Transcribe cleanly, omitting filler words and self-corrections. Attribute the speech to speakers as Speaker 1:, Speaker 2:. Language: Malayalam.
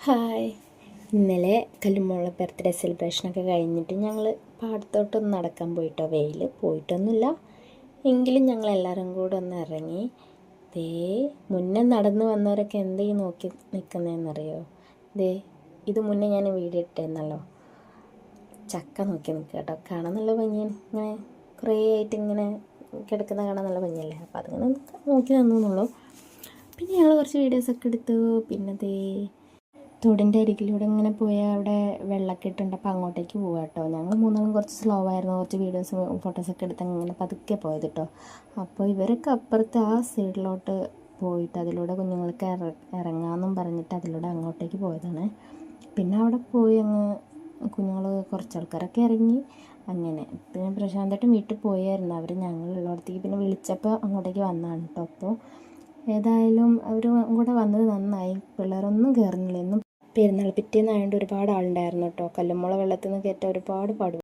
Speaker 1: ഹായ്. ഇന്നലെ കല്ലുമ്മോളുടെ ബർത്ത്ഡേ സെലിബ്രേഷനൊക്കെ കഴിഞ്ഞിട്ട് ഞങ്ങൾ പാടത്തോട്ടൊന്ന് നടക്കാൻ പോയിട്ടോ. വെയിൽ പോയിട്ടൊന്നുമില്ല, എങ്കിലും ഞങ്ങളെല്ലാവരും കൂടെ ഒന്ന് ഇറങ്ങി. മുന്നേ നടന്നു വന്നവരൊക്കെ എന്തേ നോക്കി നിൽക്കുന്നതെന്നറിയോ? ഇത് മുന്നേ ഞാൻ വീഡിയോ ഇട്ടേന്നല്ലോ. ചക്ക നോക്കി നിൽക്കുക കേട്ടോ. കാണാൻ നല്ല ഭംഗിയാണ്, ഇങ്ങനെ കുറേ ആയിട്ട് ഇങ്ങനെ കിടക്കുന്ന കാണാൻ നല്ല ഭംഗിയല്ലേ. അപ്പോൾ അതിങ്ങനെ നോക്കി നിന്നുള്ളൂ. പിന്നെ ഞങ്ങൾ കുറച്ച് വീഡിയോസൊക്കെ എടുത്തു. പിന്നെ തോടിൻ്റെ അരികിലൂടെ ഇങ്ങനെ പോയാൽ അവിടെ വെള്ളമൊക്കെ ഇട്ടുണ്ട്. അപ്പോൾ അങ്ങോട്ടേക്ക് പോകാം കേട്ടോ. ഞങ്ങൾ മൂന്നാളും കുറച്ച് സ്ലോ ആയിരുന്നു, കുറച്ച് വീഡിയോസും ഫോട്ടോസൊക്കെ എടുത്ത് ഇങ്ങനെ പതുക്കെ പോയത് കേട്ടോ. അപ്പോൾ ഇവരൊക്കെ അപ്പുറത്ത് ആ സൈഡിലോട്ട് പോയിട്ട് അതിലൂടെ കുഞ്ഞുങ്ങൾക്ക് ഇറങ്ങാമെന്നും പറഞ്ഞിട്ട് അതിലൂടെ അങ്ങോട്ടേക്ക് പോയതാണ്. പിന്നെ അവിടെ പോയി കുഞ്ഞുങ്ങൾ കുറച്ച് ആൾക്കാരൊക്കെ ഇറങ്ങി. അങ്ങനെ പിന്നെ പ്രശാന്തമായിട്ടും വീട്ടിൽ പോയായിരുന്നു. അവർ ഞങ്ങളുള്ളിടത്തേക്ക് പിന്നെ വിളിച്ചപ്പോൾ അങ്ങോട്ടേക്ക് വന്നതാണ് കേട്ടോ. അപ്പോൾ ഏതായാലും അവർ കൂടെ വന്നത് നന്നായി. പിള്ളേരൊന്നും കയറുന്നില്ല. എന്നും പെരുന്നാൾ പിറ്റേന്നായതുകൊണ്ട് ഒരുപാട് ആളുണ്ടായിരുന്നു കേട്ടോ. കല്ലുമ്മോളെ വെള്ളത്തിൽ നിന്ന് കയറ്റാൻ ഒരുപാട് പാടുപെട്ടു.